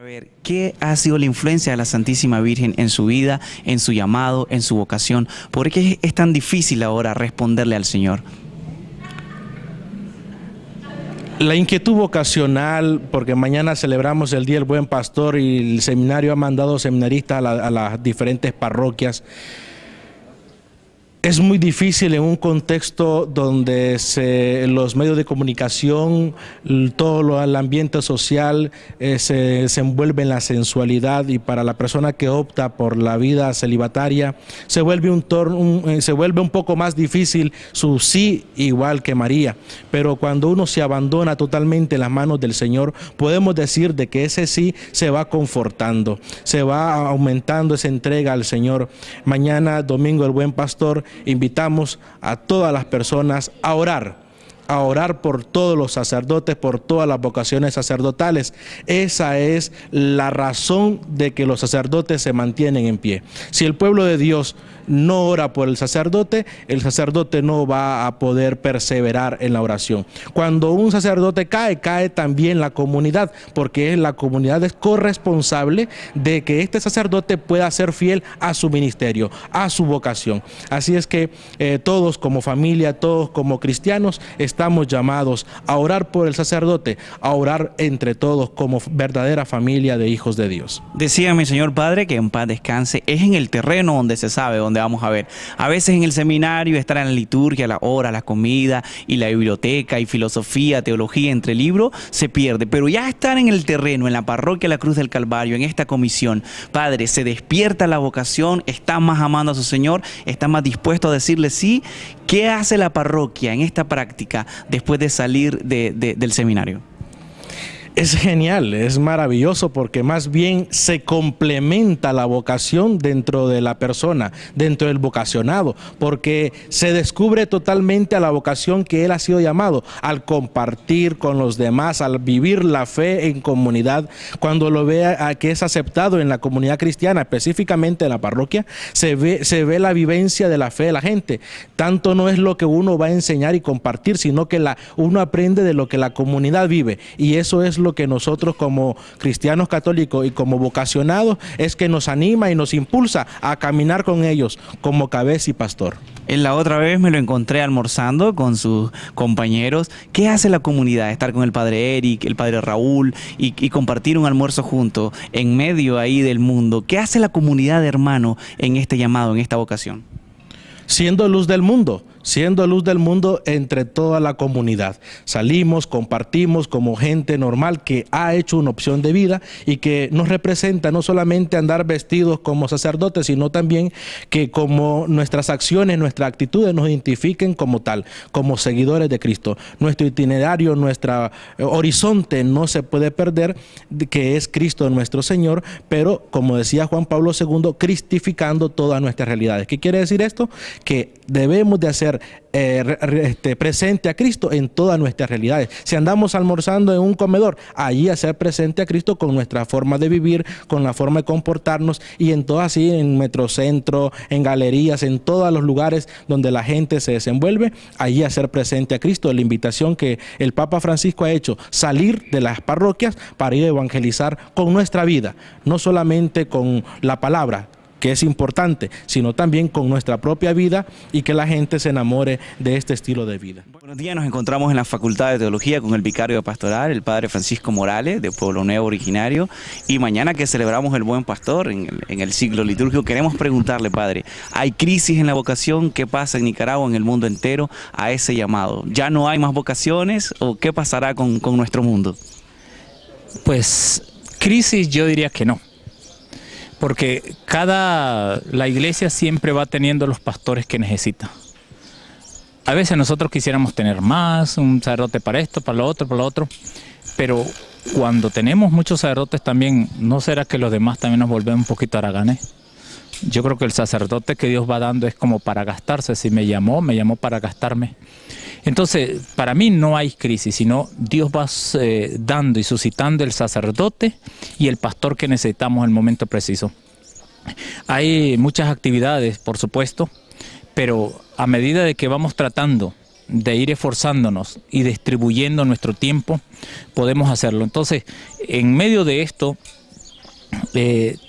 Ver, ¿qué ha sido la influencia de la Santísima Virgen en su vida, en su llamado, en su vocación? ¿Por qué es tan difícil ahora responderle al Señor? La inquietud vocacional, porque mañana celebramos el Día del Buen Pastor y el seminario ha mandado seminaristas a las diferentes parroquias. Es muy difícil en un contexto donde los medios de comunicación, todo el ambiente social se envuelve en la sensualidad, y para la persona que opta por la vida celibataria se vuelve un poco más difícil su sí, igual que María. Pero cuando uno se abandona totalmente en las manos del Señor, podemos decir de que ese sí se va confortando, se va aumentando esa entrega al Señor. Mañana, domingo del Buen Pastor, invitamos a todas las personas a orar por todos los sacerdotes, por todas las vocaciones sacerdotales. Esa es la razón de que los sacerdotes se mantienen en pie. Si el pueblo de Dios no ora por el sacerdote no va a poder perseverar en la oración. Cuando un sacerdote cae, cae también la comunidad, porque la comunidad es corresponsable de que este sacerdote pueda ser fiel a su ministerio, a su vocación. Así es que todos como familia, todos como cristianos, estamos llamados a orar por el sacerdote, a orar entre todos como verdadera familia de hijos de Dios. Decía mi Señor Padre, que en paz descanse, es en el terreno donde se sabe, donde vamos a ver. A veces en el seminario estar en la liturgia, la hora, la comida y la biblioteca y filosofía, teología, entre libros, se pierde. Pero ya estar en el terreno, en la parroquia La Cruz del Calvario, en esta comisión, Padre, se despierta la vocación, está más amando a su Señor, está más dispuesto a decirle sí. ¿Qué hace la parroquia en esta práctica después de salir del seminario? Es genial, es maravilloso, porque más bien se complementa la vocación dentro de la persona, dentro del vocacionado, porque se descubre totalmente a la vocación que él ha sido llamado, al compartir con los demás, al vivir la fe en comunidad. Cuando lo vea que es aceptado en la comunidad cristiana, específicamente en la parroquia, se ve la vivencia de la fe de la gente. Tanto no es lo que uno va a enseñar y compartir, sino que uno aprende de lo que la comunidad vive, y eso es lo que nosotros como cristianos católicos y como vocacionados es que nos anima y nos impulsa a caminar con ellos como cabeza y pastor. En la otra vez me lo encontré almorzando con sus compañeros. ¿Qué hace la comunidad? Estar con el padre Eric, el padre Raúl y compartir un almuerzo juntos en medio ahí del mundo. ¿Qué hace la comunidad de hermanos en este llamado, en esta vocación? Siendo luz del mundo entre toda la comunidad. Salimos, compartimos como gente normal que ha hecho una opción de vida y que nos representa no solamente andar vestidos como sacerdotes, sino también que como nuestras acciones, nuestras actitudes nos identifiquen como tal, como seguidores de Cristo. Nuestro itinerario, nuestro horizonte no se puede perder, que es Cristo nuestro Señor, pero como decía Juan Pablo II, cristificando todas nuestras realidades. ¿Qué quiere decir esto? Que debemos de hacer presente a Cristo en todas nuestras realidades. Si andamos almorzando en un comedor, allí hacer presente a Cristo con nuestra forma de vivir, con la forma de comportarnos, y en todo así, en metrocentro, en galerías, en todos los lugares donde la gente se desenvuelve, allí hacer presente a Cristo. La invitación que el Papa Francisco ha hecho, salir de las parroquias para ir a evangelizar con nuestra vida, no solamente con la palabra, que es importante, sino también con nuestra propia vida, y que la gente se enamore de este estilo de vida. Buenos días, nos encontramos en la Facultad de Teología con el vicario de Pastoral, el padre Francisco Morales, de Pueblo Nuevo originario, y mañana que celebramos el Buen Pastor en el ciclo litúrgico, queremos preguntarle, padre, ¿hay crisis en la vocación? ¿Qué pasa en Nicaragua, en el mundo entero, a ese llamado? ¿Ya no hay más vocaciones o qué pasará con nuestro mundo? Pues crisis yo diría que no. Porque la iglesia siempre va teniendo los pastores que necesita. A veces nosotros quisiéramos tener más, un sacerdote para esto, para lo otro, pero cuando tenemos muchos sacerdotes también, ¿no será que los demás también nos volvemos un poquito haraganes? Yo creo que el sacerdote que Dios va dando es como para gastarse. Si me llamó para gastarme. Entonces, para mí no hay crisis, sino Dios va dando y suscitando el sacerdote y el pastor que necesitamos en el momento preciso. Hay muchas actividades, por supuesto, pero a medida de que vamos tratando de ir esforzándonos y distribuyendo nuestro tiempo, podemos hacerlo. Entonces, en medio de esto,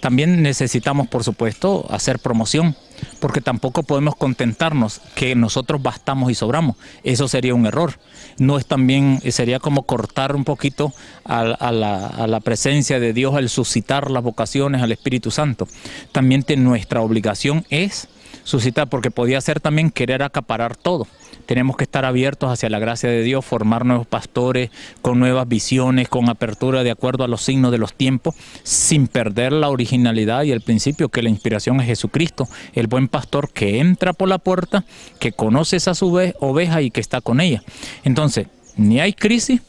también necesitamos, por supuesto, hacer promoción, porque tampoco podemos contentarnos que nosotros bastamos y sobramos. Eso sería un error. No es también, sería como cortar un poquito a la presencia de Dios al suscitar las vocaciones al Espíritu Santo. También nuestra obligación es suscitar, porque podía ser también querer acaparar todo. Tenemos que estar abiertos hacia la gracia de Dios, formar nuevos pastores con nuevas visiones, con apertura de acuerdo a los signos de los tiempos, sin perder la originalidad y el principio que la inspiración es Jesucristo, el buen pastor que entra por la puerta, que conoce a su oveja y que está con ella. Entonces, ni hay crisis,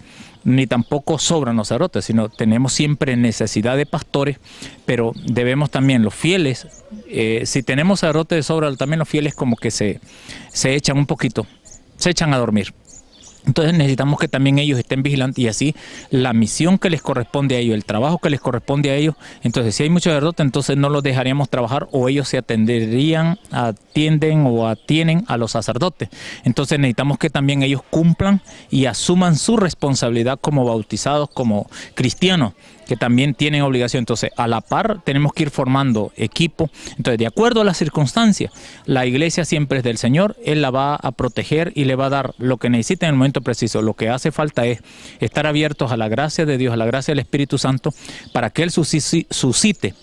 ni tampoco sobran los sacerdotes, sino tenemos siempre necesidad de pastores, pero debemos también los fieles, si tenemos sacerdotes de sobra, también los fieles como que se echan un poquito, se echan a dormir. Entonces necesitamos que también ellos estén vigilantes y así la misión que les corresponde a ellos, el trabajo que les corresponde a ellos. Entonces si hay muchos sacerdotes, entonces no los dejaríamos trabajar o ellos se atienden o atienen a los sacerdotes. Entonces necesitamos que también ellos cumplan y asuman su responsabilidad como bautizados, como cristianos, que también tienen obligación. Entonces, a la par, tenemos que ir formando equipo. Entonces, de acuerdo a las circunstancias, la iglesia siempre es del Señor, Él la va a proteger y le va a dar lo que necesita en el momento preciso. Lo que hace falta es estar abiertos a la gracia de Dios, a la gracia del Espíritu Santo, para que Él suscite,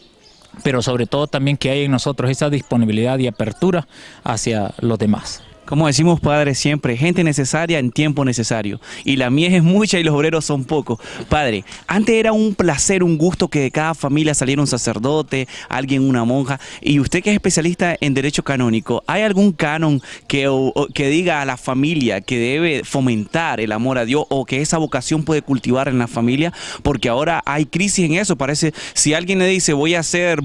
pero sobre todo también que haya en nosotros esa disponibilidad y apertura hacia los demás. Como decimos, Padre, siempre, gente necesaria en tiempo necesario. Y la mies es mucha y los obreros son pocos. Padre, antes era un placer, un gusto que de cada familia saliera un sacerdote, alguien, una monja. Y usted que es especialista en derecho canónico, ¿hay algún canon que diga a la familia que debe fomentar el amor a Dios o que esa vocación puede cultivar en la familia? Porque ahora hay crisis en eso. Parece, si alguien le dice voy a ser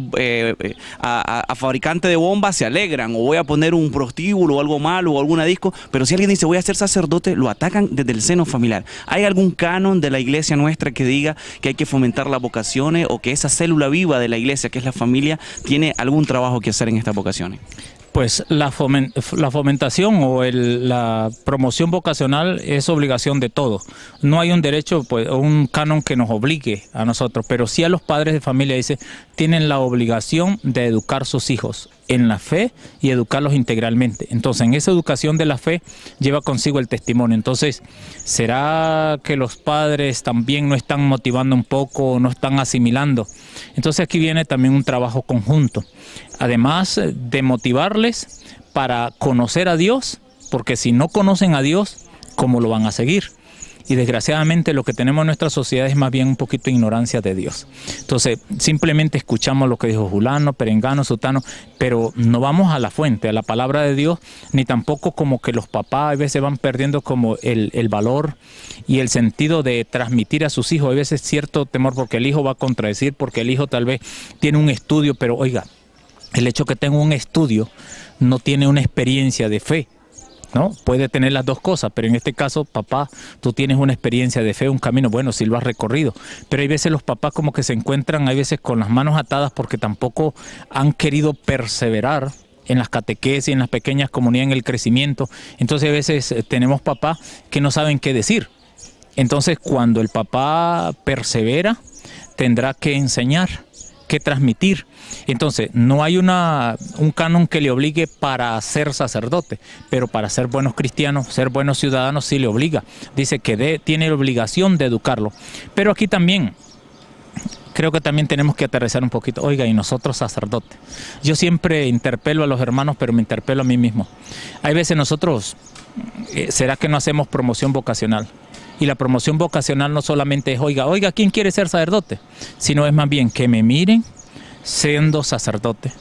a fabricante de bombas, se alegran. O voy a poner un prostíbulo o algo malo o alguna disco, pero si alguien dice voy a ser sacerdote, lo atacan desde el seno familiar. ¿Hay algún canon de la iglesia nuestra que diga que hay que fomentar las vocaciones o que esa célula viva de la iglesia, que es la familia, tiene algún trabajo que hacer en estas vocaciones? Pues la fomentación o la promoción vocacional es obligación de todos. No hay un derecho, pues, un canon que nos obligue a nosotros, pero sí a los padres de familia, dice, tienen la obligación de educar a sus hijos en la fe y educarlos integralmente. Entonces, en esa educación de la fe lleva consigo el testimonio. Entonces, ¿será que los padres también no están motivando un poco o no están asimilando? Entonces, aquí viene también un trabajo conjunto. Además de motivarles para conocer a Dios, porque si no conocen a Dios, ¿cómo lo van a seguir? Y desgraciadamente lo que tenemos en nuestra sociedad es más bien un poquito de ignorancia de Dios. Entonces, simplemente escuchamos lo que dijo fulano, perengano, sutano, pero no vamos a la fuente, a la palabra de Dios, ni tampoco como que los papás a veces van perdiendo como el valor y el sentido de transmitir a sus hijos. A veces cierto temor porque el hijo va a contradecir, porque el hijo tal vez tiene un estudio, pero oiga, el hecho que tenga un estudio no tiene una experiencia de fe, ¿no? Puede tener las dos cosas, pero en este caso, papá, tú tienes una experiencia de fe, un camino, bueno, si lo has recorrido, pero hay veces los papás como que se encuentran, hay veces con las manos atadas porque tampoco han querido perseverar en las catequesis, en las pequeñas comunidades, en el crecimiento. Entonces a veces tenemos papás que no saben qué decir. Entonces cuando el papá persevera, tendrá que enseñar, que transmitir. Entonces, no hay un canon que le obligue para ser sacerdote, pero para ser buenos cristianos, ser buenos ciudadanos, sí le obliga. Dice que tiene la obligación de educarlo. Pero aquí también, creo que también tenemos que aterrizar un poquito. Oiga, y nosotros sacerdotes. Yo siempre interpelo a los hermanos, pero me interpelo a mí mismo. Hay veces nosotros, ¿será que no hacemos promoción vocacional? Y la promoción vocacional no solamente es, oiga, ¿quién quiere ser sacerdote? Sino es más bien que me miren siendo sacerdote.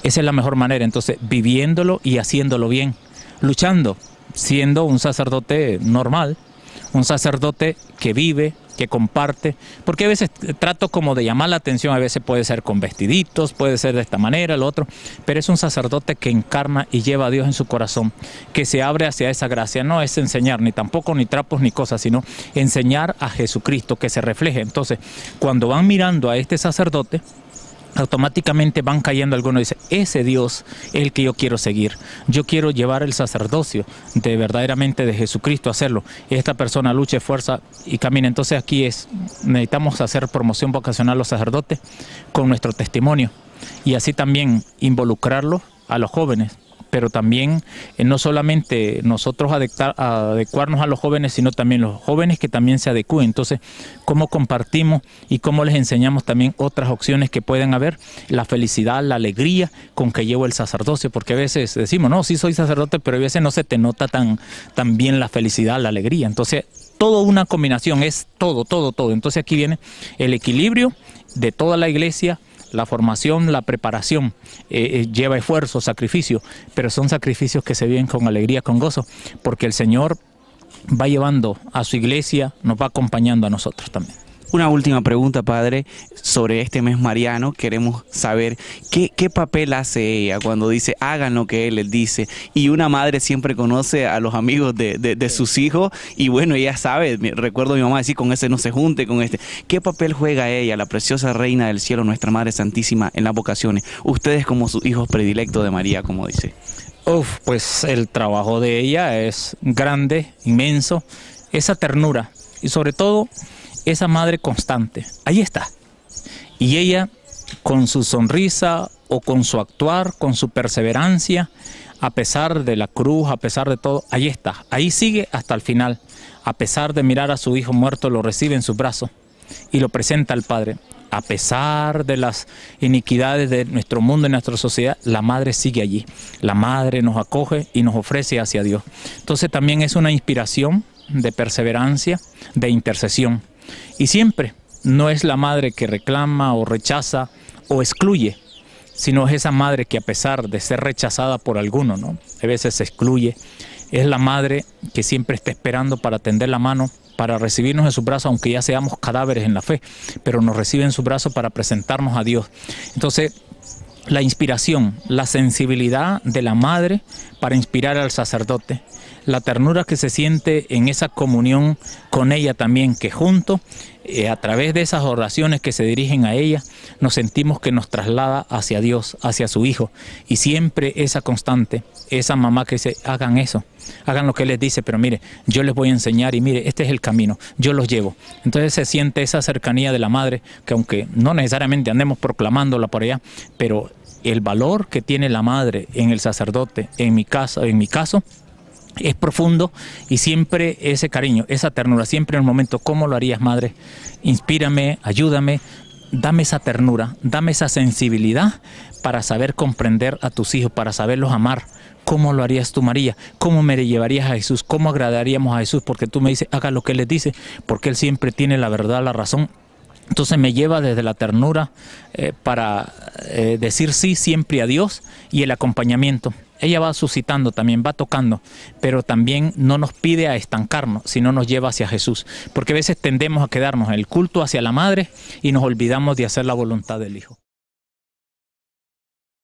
Esa es la mejor manera. Entonces, viviéndolo y haciéndolo bien, luchando, siendo un sacerdote normal, un sacerdote que vive, que comparte, porque a veces trato como de llamar la atención, a veces puede ser con vestiditos, puede ser de esta manera, lo otro, pero es un sacerdote que encarna y lleva a Dios en su corazón, que se abre hacia esa gracia. No es enseñar ni tampoco ni trapos ni cosas, sino enseñar a Jesucristo, que se refleje. Entonces, cuando van mirando a este sacerdote, automáticamente van cayendo algunos y dicen, ese Dios es el que yo quiero seguir. Yo quiero llevar el sacerdocio de verdaderamente de Jesucristo, hacerlo. Esta persona lucha, fuerza y camina. Entonces aquí necesitamos hacer promoción vocacional a los sacerdotes con nuestro testimonio y así también involucrarlos a los jóvenes. Pero también no solamente nosotros adecuarnos a los jóvenes, sino también los jóvenes que también se adecúen. Entonces, ¿cómo compartimos y cómo les enseñamos también otras opciones que pueden haber? La felicidad, la alegría con que llevo el sacerdocio, porque a veces decimos, no, sí soy sacerdote, pero a veces no se te nota tan bien la felicidad, la alegría. Entonces, todo una combinación, es todo. Entonces aquí viene el equilibrio de toda la iglesia. La formación, la preparación, lleva esfuerzo, sacrificio, pero son sacrificios que se viven con alegría, con gozo, porque el Señor va llevando a su iglesia, nos va acompañando a nosotros también. Una última pregunta, padre, sobre este mes mariano. Queremos saber qué papel hace ella cuando dice hagan lo que él les dice. Y una madre siempre conoce a los amigos de sus hijos y bueno, ella sabe, recuerdo a mi mamá decir con ese no se junte, con este. ¿Qué papel juega ella, la preciosa Reina del Cielo, nuestra Madre Santísima, en las vocaciones? Ustedes como sus hijos predilectos de María, como dice. Pues el trabajo de ella es grande, inmenso, esa ternura y sobre todo esa madre constante, ahí está. Y ella con su sonrisa o con su actuar, con su perseverancia, a pesar de la cruz, a pesar de todo, ahí está, ahí sigue hasta el final. A pesar de mirar a su hijo muerto, lo recibe en sus brazos y lo presenta al Padre. A pesar de las iniquidades de nuestro mundo y nuestra sociedad, la madre sigue allí. La madre nos acoge y nos ofrece hacia Dios. Entonces también es una inspiración de perseverancia, de intercesión. Y siempre no es la madre que reclama o rechaza o excluye, sino es esa madre que a pesar de ser rechazada por alguno, ¿no? A veces se excluye, es la madre que siempre está esperando para tender la mano, para recibirnos en sus brazos, aunque ya seamos cadáveres en la fe, pero nos recibe en sus brazos para presentarnos a Dios. Entonces, la inspiración, la sensibilidad de la madre para inspirar al sacerdote, la ternura que se siente en esa comunión con ella también, que juntos, a través de esas oraciones que se dirigen a ella, nos sentimos que nos traslada hacia Dios, hacia su Hijo. Y siempre esa constante, esa mamá que dice, hagan eso, hagan lo que Él les dice, pero mire, yo les voy a enseñar y mire, este es el camino, yo los llevo. Entonces se siente esa cercanía de la madre, que aunque no necesariamente andemos proclamándola por allá, pero el valor que tiene la madre en el sacerdote, en mi caso, es profundo, y siempre ese cariño, esa ternura, siempre en el momento, ¿cómo lo harías, madre? Inspírame, ayúdame, dame esa ternura, dame esa sensibilidad para saber comprender a tus hijos, para saberlos amar. ¿Cómo lo harías tú, María? ¿Cómo me llevarías a Jesús? ¿Cómo agradaríamos a Jesús? Porque tú me dices, haga lo que Él les dice, porque Él siempre tiene la verdad, la razón. Entonces me lleva desde la ternura para decir sí siempre a Dios, y el acompañamiento. Ella va suscitando también, va tocando, pero también no nos pide a estancarnos, sino nos lleva hacia Jesús. Porque a veces tendemos a quedarnos en el culto hacia la madre y nos olvidamos de hacer la voluntad del Hijo.